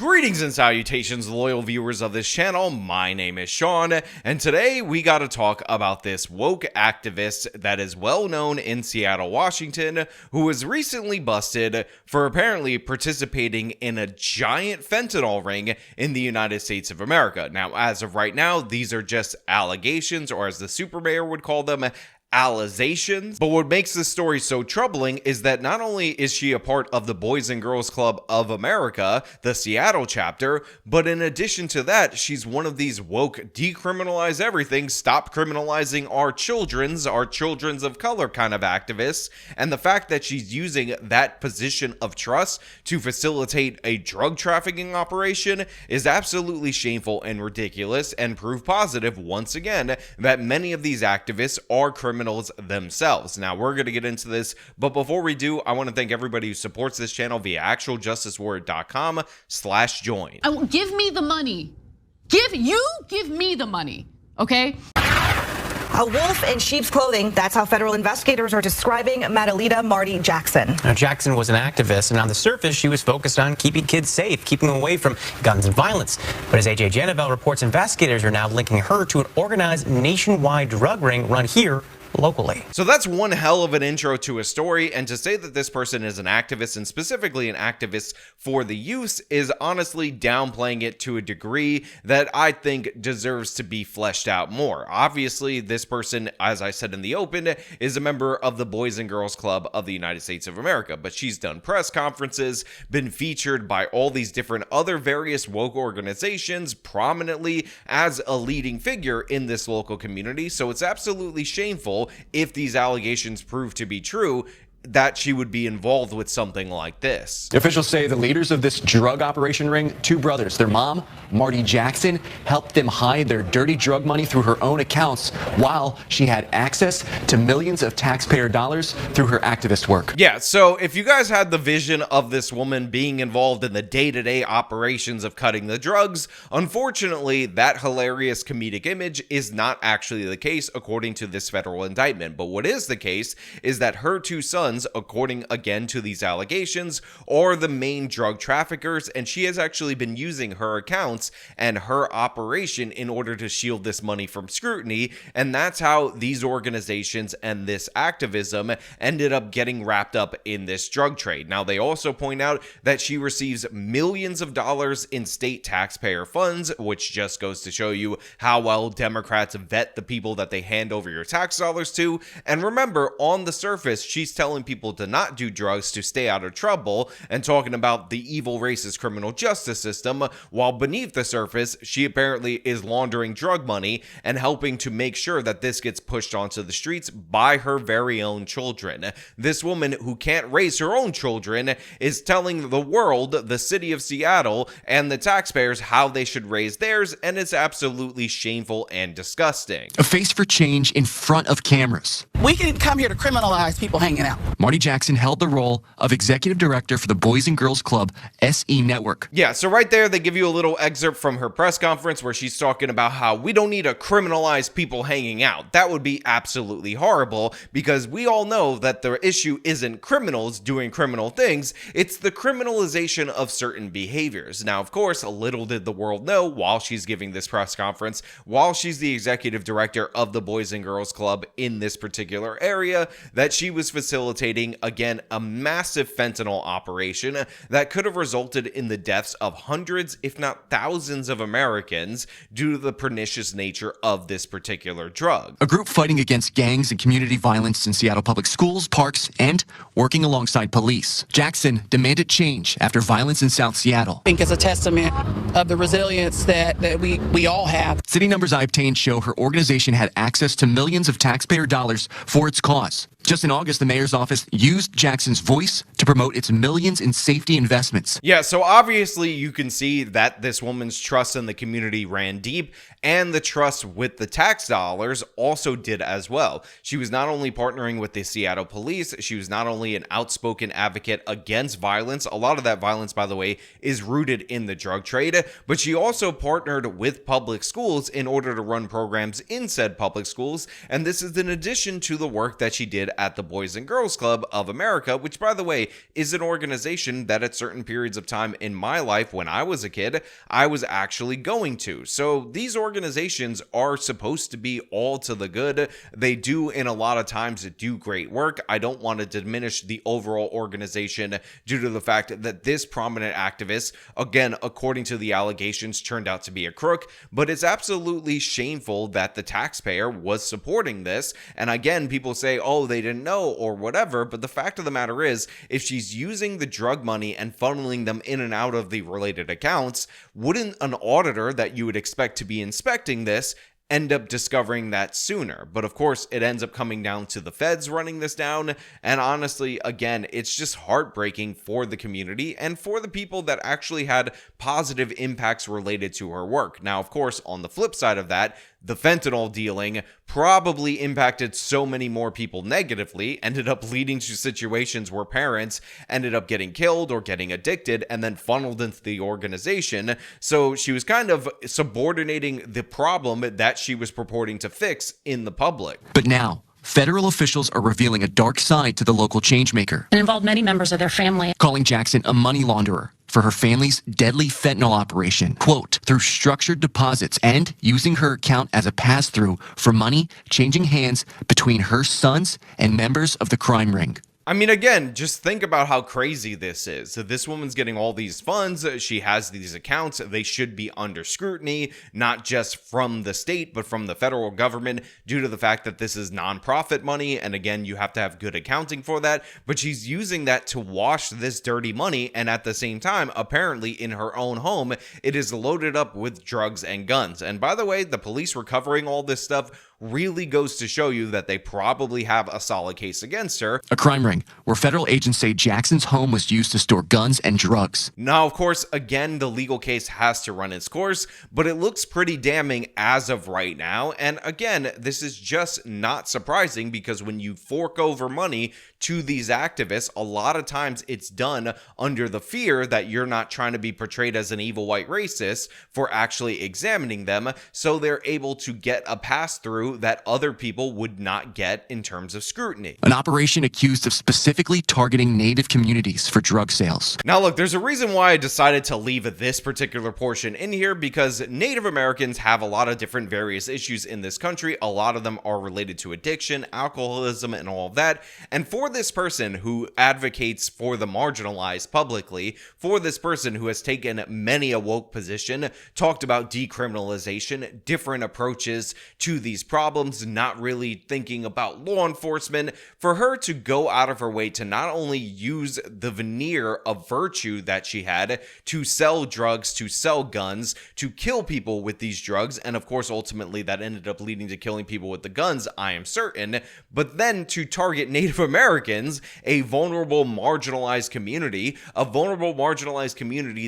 Greetings and salutations, loyal viewers of this channel. My name is Sean, and today we gotta talk about this woke activist that is well known in Seattle, Washington, who was recently busted for apparently participating in a giant fentanyl ring in the United States of America. Now, as of right now, these are just allegations, or as the super mayor would call them, allegations. But what makes this story so troubling is that not only is she a part of the Boys and Girls Club of America, the Seattle chapter, but in addition to that, she's one of these woke decriminalize everything, stop criminalizing our children's of color kind of activists. And the fact that she's using that position of trust to facilitate a drug trafficking operation is absolutely shameful and ridiculous, and proof positive once again that many of these activists are criminals themselves. Now, we're going to get into this, but before we do, I want to thank everybody who supports this channel via actualjusticewarrior.com/join. Give me the money. Give me the money, okay? A wolf in sheep's clothing. That's how federal investigators are describing Madalita Marty Jackson. Now, Jackson was an activist, and on the surface, she was focused on keeping kids safe, keeping them away from guns and violence. But as AJ Janavel reports, investigators are now linking her to an organized nationwide drug ring run here locally. So that's one hell of an intro to a story, and to say that this person is an activist, and specifically an activist for the youth, is honestly downplaying it to a degree that I think deserves to be fleshed out more. Obviously, this person, as I said in the open, is a member of the Boys and Girls Club of the United States of America, but she's done press conferences, been featured by all these different other various woke organizations prominently as a leading figure in this local community, so it's absolutely shameful if these allegations prove to be true that she would be involved with something like this. Officials say the leaders of this drug operation ring, two brothers, their mom, Marty Jackson, helped them hide their dirty drug money through her own accounts while she had access to millions of taxpayer dollars through her activist work. Yeah, so if you guys had the vision of this woman being involved in the day-to-day operations of cutting the drugs, unfortunately, that hilarious comedic image is not actually the case according to this federal indictment. But what is the case is that her two sons, according again to these allegations, are the main drug traffickers, and she has actually been using her accounts and her operation in order to shield this money from scrutiny, and that's how these organizations and this activism ended up getting wrapped up in this drug trade. Now, they also point out that she receives millions of dollars in state taxpayer funds, which just goes to show you how well Democrats vet the people that they hand over your tax dollars to. And remember, on the surface, she's telling people to not do drugs to stay out of trouble and talking about the evil racist criminal justice system, while beneath the surface she apparently is laundering drug money and helping to make sure that this gets pushed onto the streets by her very own children. This woman, who can't raise her own children, is telling the world, the city of Seattle, and the taxpayers how they should raise theirs, and it's absolutely shameful and disgusting. A face for change in front of cameras. We didn't come here to criminalize people hanging out. Marty Jackson held the role of executive director for the Boys and Girls Club SE Network. Yeah, so right there, they give you a little excerpt from her press conference where she's talking about how we don't need to criminalize people hanging out. That would be absolutely horrible, because we all know that the issue isn't criminals doing criminal things, it's the criminalization of certain behaviors. Now, of course, little did the world know while she's giving this press conference, while she's the executive director of the Boys and Girls Club in this particular area, that she was facilitating, again, a massive fentanyl operation that could have resulted in the deaths of hundreds, if not thousands, of Americans due to the pernicious nature of this particular drug. A group fighting against gangs and community violence in Seattle public schools, parks, and working alongside police. Jackson demanded change after violence in South Seattle. I think it's a testament of the resilience that we all have. City numbers I obtained show her organization had access to millions of taxpayer dollars for its cause. Just in August, the mayor's office used Jackson's voice to promote its millions in safety investments. Yeah, so obviously you can see that this woman's trust in the community ran deep, and the trust with the tax dollars also did as well. She was not only partnering with the Seattle police, she was not only an outspoken advocate against violence. A lot of that violence, by the way, is rooted in the drug trade, but she also partnered with public schools in order to run programs in said public schools, and this is in addition to the work that she did at the Boys and Girls Club of America, which, by the way, is an organization that at certain periods of time in my life when I was a kid, I was actually going to. So these organizations are supposed to be all to the good. They do, in a lot of times, do great work. I don't want to diminish the overall organization due to the fact that this prominent activist, again, according to the allegations, turned out to be a crook, but it's absolutely shameful that the taxpayer was supporting this. And again, people say, oh, they didn't know or whatever, but the fact of the matter is, if she's using the drug money and funneling them in and out of the related accounts, wouldn't an auditor that you would expect to be inspecting this end up discovering that sooner? But of course, it ends up coming down to the feds running this down. And honestly, again, it's just heartbreaking for the community and for the people that actually had positive impacts related to her work. Now, of course, on the flip side of that, the fentanyl dealing probably impacted so many more people negatively, ended up leading to situations where parents ended up getting killed or getting addicted and then funneled into the organization. So she was kind of subordinating the problem that she was purporting to fix in the public. But now, federal officials are revealing a dark side to the local changemaker. It involved many members of their family. Calling Jackson a money launderer for her family's deadly fentanyl operation, quote, through structured deposits and using her account as a pass-through for money changing hands between her sons and members of the crime ring. I mean, again, just think about how crazy this is. This woman's getting all these funds. She has these accounts. They should be under scrutiny, not just from the state, but from the federal government due to the fact that this is nonprofit money. And again, you have to have good accounting for that. But she's using that to wash this dirty money. And at the same time, apparently in her own home, it is loaded up with drugs and guns. And by the way, the police recovering all this stuff really goes to show you that they probably have a solid case against her. A crime ring where federal agents say Jackson's home was used to store guns and drugs. Now, of course, again, the legal case has to run its course, but it looks pretty damning as of right now. And again, this is just not surprising because when you fork over money to these activists, a lot of times it's done under the fear that you're not trying to be portrayed as an evil white racist for actually examining them, so they're able to get a pass-through that other people would not get in terms of scrutiny. An operation accused of specifically targeting Native communities for drug sales. Now look, there's a reason why I decided to leave this particular portion in here, because Native Americans have a lot of different various issues in this country. A lot of them are related to addiction, alcoholism, and all of that. And for this person who advocates for the marginalized publicly, for this person who has taken many a woke position, talked about decriminalization, different approaches to these problems, not really thinking about law enforcement, for her to go out of her way to not only use the veneer of virtue that she had to sell drugs, to sell guns, to kill people with these drugs, and of course ultimately that ended up leading to killing people with the guns, I am certain, but then to target Native Americans, a vulnerable marginalized community,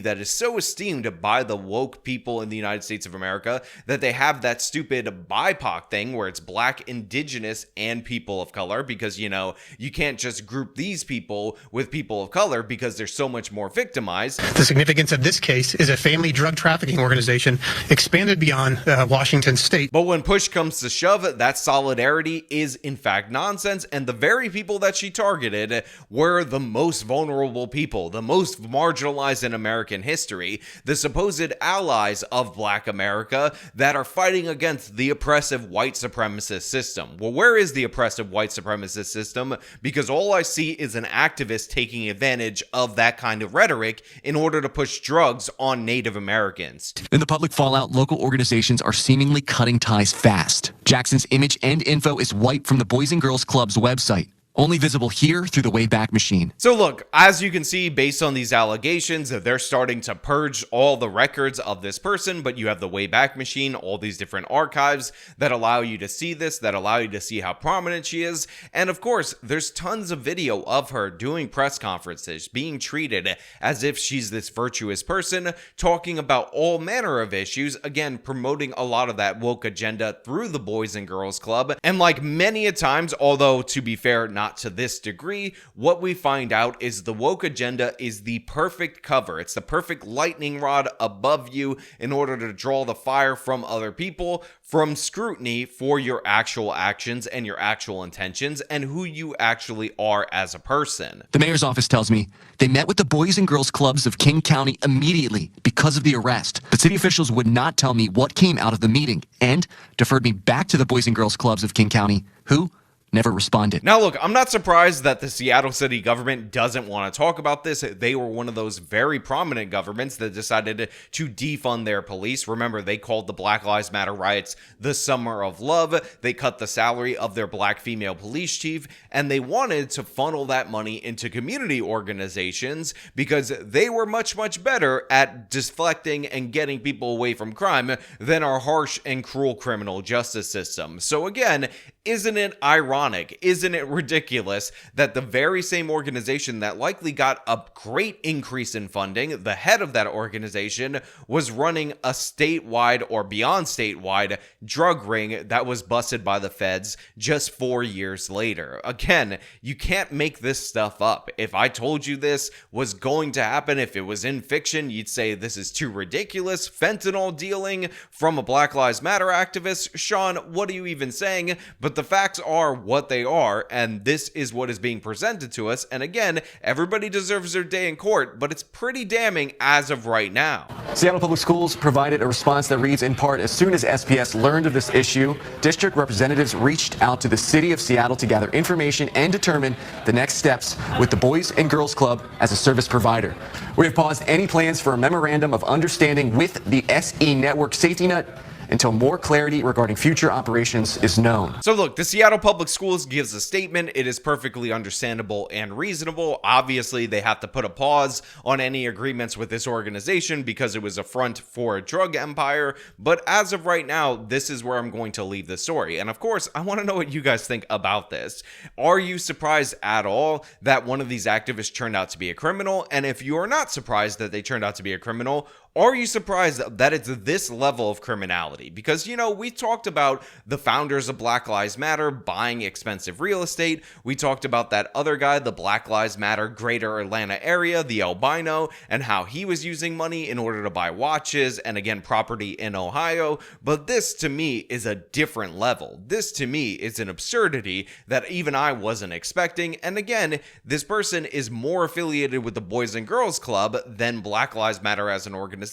that is so esteemed by the woke people in the United States of America that they have that stupid BIPOC thing where it's black, indigenous, and people of color, because, you know, you can't just group these people with people of color because they're so much more victimized. The significance of this case is a family drug trafficking organization expanded beyond Washington state. But when push comes to shove, that solidarity is in fact nonsense, and the very people that she targeted were the most vulnerable people, the most marginalized in American history, the supposed allies of Black America that are fighting against the oppressive white supremacist system. Well, where is the oppressive white supremacist system? Because all I see is an activist taking advantage of that kind of rhetoric in order to push drugs on Native Americans. In the public fallout, local organizations are seemingly cutting ties fast. Jackson's image and info is wiped from the Boys and Girls Club's website. Only visible here through the Wayback Machine. So look, as you can see, based on these allegations, they're starting to purge all the records of this person, but you have the Wayback Machine, all these different archives that allow you to see this, that allow you to see how prominent she is. And of course, there's tons of video of her doing press conferences, being treated as if she's this virtuous person, talking about all manner of issues, again, promoting a lot of that woke agenda through the Boys and Girls Club. And like many a times, although to be fair, not not to this degree, what we find out is the woke agenda is the perfect cover. It's the perfect lightning rod above you in order to draw the fire from other people, from scrutiny for your actual actions and your actual intentions and who you actually are as a person. The mayor's office tells me they met with the Boys and Girls Clubs of King County immediately because of the arrest. But city officials would not tell me what came out of the meeting and deferred me back to the Boys and Girls Clubs of King County, who never responded. Now look, I'm not surprised that the Seattle city government doesn't want to talk about this. They were one of those very prominent governments that decided to defund their police. Remember, they called the Black Lives Matter riots the Summer of Love. They cut the salary of their black female police chief, and they wanted to funnel that money into community organizations because they were much, much better at deflecting and getting people away from crime than our harsh and cruel criminal justice system. So again, isn't it ironic? Isn't it ridiculous that the very same organization that likely got a great increase in funding, the head of that organization, was running a statewide or beyond statewide drug ring that was busted by the feds just 4 years later? Again, you can't make this stuff up. If I told you this was going to happen, if it was in fiction, you'd say this is too ridiculous. Fentanyl dealing from a Black Lives Matter activist? Sean, what are you even saying? But the facts are what they are, and this is what is being presented to us. And again, everybody deserves their day in court, but it's pretty damning as of right now. Seattle Public Schools provided a response that reads, in part, as soon as SPS learned of this issue, district representatives reached out to the city of Seattle to gather information and determine the next steps with the Boys and Girls Club as a service provider. We have paused any plans for a memorandum of understanding with the SE Network safety net until more clarity regarding future operations is known. So look, the Seattle Public Schools gives a statement. It is perfectly understandable and reasonable. Obviously, they have to put a pause on any agreements with this organization because it was a front for a drug empire. But as of right now, this is where I'm going to leave the story. And of course, I want to know what you guys think about this. Are you surprised at all that one of these activists turned out to be a criminal? And if you are not surprised that they turned out to be a criminal, are you surprised that it's this level of criminality? Because, you know, we talked about the founders of Black Lives Matter buying expensive real estate. We talked about that other guy, the Black Lives Matter Greater Atlanta area, the albino, and how he was using money in order to buy watches and, again, property in Ohio. But this, to me, is a different level. This, to me, is an absurdity that even I wasn't expecting. And again, this person is more affiliated with the Boys and Girls Club than Black Lives Matter as an organization,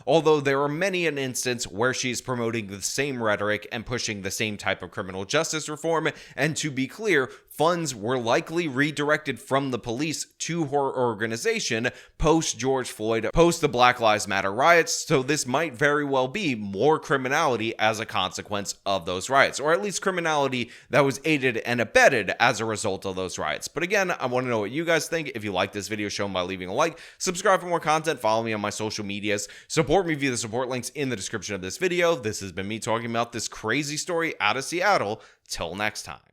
although there are many an instance where she's promoting the same rhetoric and pushing the same type of criminal justice reform. And to be clear, funds were likely redirected from the police to her organization post George Floyd, post the Black Lives Matter riots. So this might very well be more criminality as a consequence of those riots, or at least criminality that was aided and abetted as a result of those riots. But again, I want to know what you guys think. If you like this video, show them by leaving a like, subscribe for more content, follow me on my social medias, support me via the support links in the description of this video. This has been me talking about this crazy story out of Seattle. Till next time.